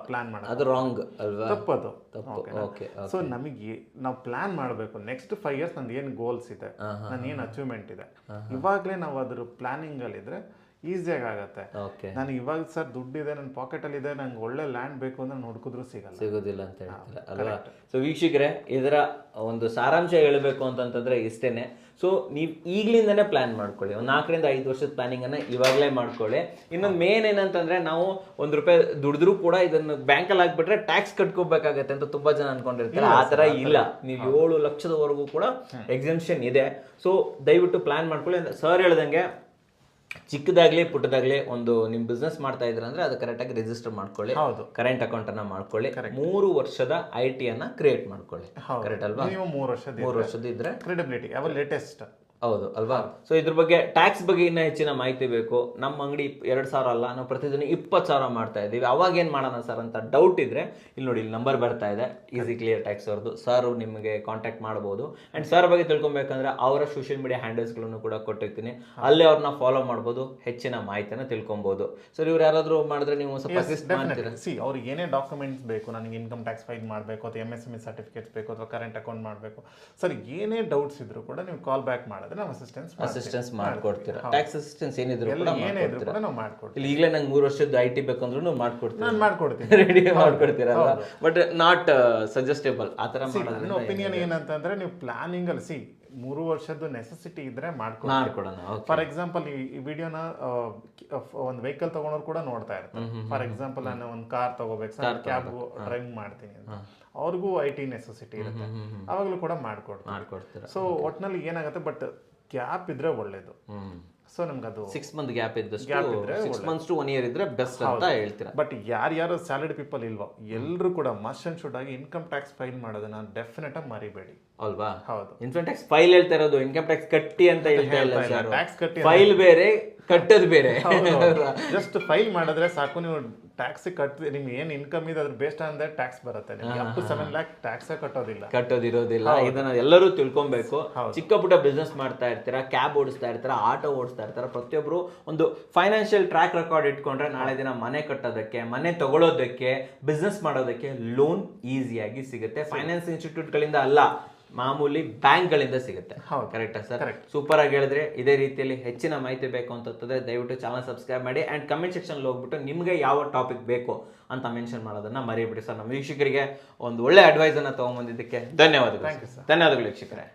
ಪ್ಲಾನ್ ಮಾಡೋದು ಅದು ರಾಂಗ್ ಅಲ್ವಾ? ತಪ್ಪದು. ಓಕೆ. ಸೊ ನಮಗೆ ನಾವು ಪ್ಲಾನ್ ಮಾಡಬೇಕು ನೆಕ್ಸ್ಟ್ 5 years ನಂದು ಏನು ಗೋಲ್ಸ್ ಇದೆ, ನನ್ನ ಏನು ಅಚೀವ್ಮೆಂಟ್ ಇದೆ, ಇವಾಗಲೇ ನಾವು ಅದ್ರ ಪ್ಲಾನಿಂಗ್ ಅಲ್ಲಿ ಇದ್ರೆ ಈಸಿಯಾಗಿ ಆಗುತ್ತೆ. ಓಕೆ. ನಾನು ಇವಾಗ ಸರ್ ದುಡ್ಡಿದೆ ನನ್ನ ಪಾಕೆಟಲ್ಲಿ ಇದೆ, ನಂಗೆ ಒಳ್ಳೆ ಲ್ಯಾಂಡ್ ಬೇಕು ಅಂದ್ರೆ ನೋಡ್ಕಿದ್ರು ಸಿಗೋದಿಲ್ಲ ಅಂತ ಹೇಳ್ತೀರಾ ಅಲ್ವಾ? ಸೊ ವೀಕ್ಷಕರೇ, ಇದರ ಒಂದು ಸಾರಾಂಶ ಹೇಳಬೇಕು ಅಂತಂತಂದ್ರೆ ಇಷ್ಟೇನೆ. ಸೊ ನೀವು ಈಗಲಿಂದನೇ ಪ್ಲಾನ್ ಮಾಡ್ಕೊಳ್ಳಿ. ಒಂದು 4 ರಿಂದ 5 ವರ್ಷದ ಪ್ಲಾನಿಂಗನ್ನು ಇವಾಗಲೇ ಮಾಡ್ಕೊಳ್ಳಿ. ಇನ್ನೊಂದು ಮೇನ್ ಏನಂತಂದ್ರೆ, ನಾವು ₹1 ದುಡಿದ್ರೂ ಕೂಡ ಇದನ್ನು ಬ್ಯಾಂಕಲ್ಲಿ ಹಾಕ್ಬಿಟ್ರೆ ಟ್ಯಾಕ್ಸ್ ಕಟ್ಕೋಬೇಕಾಗತ್ತೆ ಅಂತ ತುಂಬಾ ಜನ ಅನ್ಕೊಂಡಿರ್ತಾರೆ. ಆ ಥರ ಇಲ್ಲ. ನೀವು 7 ಲಕ್ಷದವರೆಗೂ ಕೂಡ ಎಕ್ಸೆಂಪ್ಷನ್ ಇದೆ. ಸೊ ದಯವಿಟ್ಟು ಪ್ಲಾನ್ ಮಾಡ್ಕೊಳ್ಳಿ. ಸರ್ ಹೇಳ್ದಂಗೆ ಚಿಕ್ಕದಾಗ್ಲಿ ಪುಟ್ಟದಾಗ್ಲಿ ಒಂದು ನಿಮ್ ಬಿಸ್ನೆಸ್ ಮಾಡ್ತಾ ಇದ್ರ ಅಂದ್ರೆ ಅದು ಕರೆಕ್ಟ್ ಆಗಿ ರಿಜಿಸ್ಟರ್ ಮಾಡ್ಕೊಳ್ಳಿ. ಕರೆಂಟ್ ಅಕೌಂಟ್ ಅನ್ನ ಮಾಡ್ಕೊಳ್ಳಿ. 3 ವರ್ಷದ IT ಅನ್ನ ಕ್ರಿಯೇಟ್ ಮಾಡ್ಕೊಳ್ಳಿ. ಕರೆಕ್ಟ್ ಅಲ್ವಾ? 3 ವರ್ಷದ ಇದ್ರೆ ಕ್ರೆಡಿಬಿಲಿಟಿ ಅವ ಲೇಟೆಸ್ಟ್. ಹೌದು ಅಲ್ವಾ? ಸೊ ಇದ್ರ ಬಗ್ಗೆ ಟ್ಯಾಕ್ಸ್ ಬಗ್ಗೆ ಇನ್ನೂ ಹೆಚ್ಚಿನ ಮಾಹಿತಿ ಬೇಕು. ನಮ್ಮ ಅಂಗಡಿ 2,000 ಅಲ್ಲ, ನಾವು ಪ್ರತಿದಿನ 20,000 ಮಾಡ್ತಾ ಇದ್ದೀವಿ. ಅವಾಗ ಏನು ಮಾಡೋಣ ಸರ್ ಅಂತ ಡೌಟ್ ಇದ್ರೆ ಇಲ್ಲಿ ನೋಡಿ, ಇಲ್ಲಿ ನಂಬರ್ ಬರ್ತಾ ಇದೆ, ಈಸಿ ಕ್ಲಿಯರ್ ಟ್ಯಾಕ್ಸ್ ಅವ್ರದ್ದು. ಸರ್ ನಿಮಗೆ ಕಾಂಟ್ಯಾಕ್ಟ್ ಮಾಡ್ಬೋದು. ಆ್ಯಂಡ್ ಸರ್ ಬಗ್ಗೆ ತಿಳ್ಕೊಬೇಕಂದ್ರೆ ಅವರ ಸೋಷಿಯಲ್ ಮೀಡಿಯಾ ಹ್ಯಾಂಡಲ್ಸ್ಗಳನ್ನು ಕೂಡ ಕೊಟ್ಟಿರ್ತೀನಿ, ಅಲ್ಲೇ ಅವ್ರನ್ನ ಫಾಲೋ ಮಾಡ್ಬೋದು, ಹೆಚ್ಚಿನ ಮಾಹಿತಿನ ತಿಳ್ಕೊಬೋದು. ಸರ್ ಇವ್ರು ಯಾರಾದರೂ ಮಾಡಿದ್ರೆ ನೀವು ಸ್ವಲ್ಪ ಅಸಿಸ್ಟ್ ಮಾಡ್ತೀರಾ? ಅವ್ರಿಗೆ ಏನೇ ಡಾಕ್ಯುಮೆಂಟ್ಸ್ ಬೇಕು, ನನಗೆ ಇನ್ಕಮ್ ಟ್ಯಾಕ್ಸ್ ಫೈಲ್ ಮಾಡಬೇಕು ಅಥವಾ MSME ಸರ್ಟಿಫಿಕೇಟ್ಸ್ ಬೇಕು ಅಥವಾ ಕರೆಂಟ್ ಅಕೌಂಟ್ ಮಾಡಬೇಕು, ಸರ್ ಏನೇ ಡೌಟ್ಸ್ ಇದ್ರು ಕೂಡ ನೀವು ಕಾಲ್ ಬ್ಯಾಕ್ ಮಾಡಿದ್ರೆ ನಾವು ಅಸಿಸ್ಟೆನ್ಸ್ ಮಾಡ್ಕೊಡ್ತೀರಾ. ಟ್ಯಾಕ್ಸ್ ಅಸಿಸ್ಟೆನ್ಸ್ ಏನಿದ್ರು ಕೂಡ ಮಾಡ್ಕೊಡ್ತೀರಾ. ಇಲ್ಲಿ ಈಗಲೇ ನಂಗೆ 3 ವರ್ಷದ IT ಬೇಕಂದ್ರೂ ಮಾಡ್ಕೊಡ್ತೀನಿ, ರೆಡಿ ಮಾಡ್ಕೊಡ್ತೀರಾ. ಬಟ್ ನಾಟ್ ಸಜೆಸ್ಟೇಬಲ್ ಆ ಥರ ಮಾಡೋದು. ನನ್ನ ಒಪಿನಿಯನ್ ಏನಂತಂದ್ರೆ, ನೀವು ಪ್ಲಾನಿಂಗ್ ಅಲ್ಲಿ 3 ವರ್ಷದ ನೆಸೆಸಿಟಿ ಇದ್ರೆ ಮಾಡ್ಕೊಡೋಣ. ಫಾರ್ ಎಕ್ಸಾಂಪಲ್ ಈ ವಿಡಿಯೋನ ಒಂದು ವೆಹಿಕಲ್ ತಗೊಂಡವ್ರು ಕೂಡ ನೋಡ್ತಾ ಇರ್ತಾರೆ. ಫಾರ್ ಎಕ್ಸಾಂಪಲ್ ನಾನು ಒಂದು ಕಾರ್ ತಗೋಬೇಕು, ಕ್ಯಾಬ್ ಡ್ರೈವಿಂಗ್ ಮಾಡ್ತೀನಿ ಅಂತ, ಅವ್ರಿಗೂ IT ನೆಸೆಸಿಟಿ ಇರುತ್ತೆ, ಅವಾಗಲೂ ಕೂಡ ಮಾಡ್ಕೊಡ್ತಾರೆ. ಸೊ ಒಟ್ನಲ್ಲಿ ಏನಾಗುತ್ತೆ, ಬಟ್ ಗ್ಯಾಪ್ ಇದ್ರೆ ಒಳ್ಳೇದು. ಸೊ ನಮ್ಗೆ ಅದು 6 month ಗ್ಯಾಪ್ ಇದ್ದಷ್ಟು, 6 months to 1 year ಇದ್ರೆ ಬೆಸ್ಟ್ ಅಂತ ಹೇಳ್ತೀರಾ. ಬಟ್ ಯಾರ್ಯಾರು ಸ್ಯಾಲರಿ ಪೀಪಲ್ ಇಲ್ವೋ ಎಲ್ಲರೂ ಕೂಡ ಮಸ್ಟ್ ಅಂಡ್ ಶುಡ್ ಆಗಿ ಇನ್ಕಮ್ ಟ್ಯಾಕ್ಸ್ ಫೈಲ್ ಮಾಡೋದನ್ನ ಡೆಫಿನೆಟ್ ಆಗಿ ಮರಿಬೇಡಿ ಅಲ್ವಾ? ಹೌದು. ಇನ್ಕಮ್ ಟ್ಯಾಕ್ಸ್ ಫೈಲ್ ಹೇಳ್ತಾ ಇರೋದು, ಇನ್ಕಮ್ ಟ್ಯಾಕ್ಸ್ ಕಟ್ಟಿ ಅಂತ ಹೇಳ್ತಾ ಇಲ್ಲ ಸರ್. ಟ್ಯಾಕ್ಸ್ ಕಟ್ಟಿ ಫೈಲ್ ಬೇರೆ, ಕಟ್ಟೋದು ಬೇರೆ. ಜಸ್ಟ್ ಫೈಲ್ ಮಾಡಿದ್ರೆ ಸಾಕು. ನೀವು ಟ್ಯಾಕ್ಸ್ ಕಟ್ಟಿ ನಿಮ್ಗೆ ಏನ್ ಇನ್ಕಮ್ ಇದೆ ಅದ್ರ ಬೇಸ್ಡ್ ಆನ್ ದಟ್ ಟ್ಯಾಕ್ಸ್ ಬರುತ್ತೆ. ನಿಮ್ಗೆ ಅಪ್ ಟು 7 lakh ಟ್ಯಾಕ್ಸ್ ಕಟ್ಟೋದಿಲ್ಲ. ಇದನ್ನ ಎಲ್ಲರೂ ತಿಳ್ಕೊಬೇಕು. ಚಿಕ್ಕ ಪುಟ್ಟ ಬಿಸ್ನೆಸ್ ಮಾಡ್ತಾ ಇರ್ತೀರಾ, ಕ್ಯಾಬ್ ಓಡಿಸ್ತಾ ಇರ್ತೀರಾ, ಆಟೋ ಓಡಿಸ್ತಾ ಇರ್ತೀರಾ, ಪ್ರತಿಯೊಬ್ರು ಒಂದು ಫೈನಾನ್ಷಿಯಲ್ ಟ್ರ್ಯಾಕ್ ರೆಕಾರ್ಡ್ ಇಟ್ಕೊಂಡ್ರೆ ನಾಳೆ ದಿನ ಮನೆ ಕಟ್ಟೋದಕ್ಕೆ, ಮನೆ ತಗೊಳ್ಳೋದಕ್ಕೆ, ಬಿಸ್ನೆಸ್ ಮಾಡೋದಕ್ಕೆ ಲೋನ್ ಈಸಿಯಾಗಿ ಸಿಗುತ್ತೆ. ಫೈನಾನ್ಸ್ ಇನ್ಸ್ಟಿಟ್ಯೂಟ್ಗಳಿಂದ ಅಲ್ಲ, ಮಾಮೂಲಿ ಬ್ಯಾಂಕ್ಗಳಿಂದ ಸಿಗುತ್ತೆ. ಕರೆಕ್ಟಾ ಸರ್? ಸೂಪರ್ ಆಗಿ ಹೇಳಿದ್ರೆ. ಇದೇ ರೀತಿಯಲ್ಲಿ ಹೆಚ್ಚಿನ ಮಾಹಿತಿ ಬೇಕು ಅಂತಂದ್ರೆ ದಯವಿಟ್ಟು ಚಾನಲ್ ಸಬ್ಸ್ಕ್ರೈಬ್ ಮಾಡಿ. ಆ್ಯಂಡ್ ಕಮೆಂಟ್ ಸೆಕ್ಷನ್ ಹೋಗ್ಬಿಟ್ಟು ನಿಮಗೆ ಯಾವ ಟಾಪಿಕ್ ಬೇಕು ಅಂತ ಮೆನ್ಷನ್ ಮಾಡೋದನ್ನ ಮರಿಬಿಡಿ ಸರ್. ನಮ್ಮ ವೀಕ್ಷಕರಿಗೆ ಒಂದು ಒಳ್ಳೆ ಅಡ್ವೈಸ್ ಅನ್ನ ತಗೊಂಡ್ಬಂದಿದ್ದಕ್ಕೆ ಧನ್ಯವಾದಗಳು. ಧನ್ಯವಾದಗಳು ವೀಕ್ಷಕರೇ.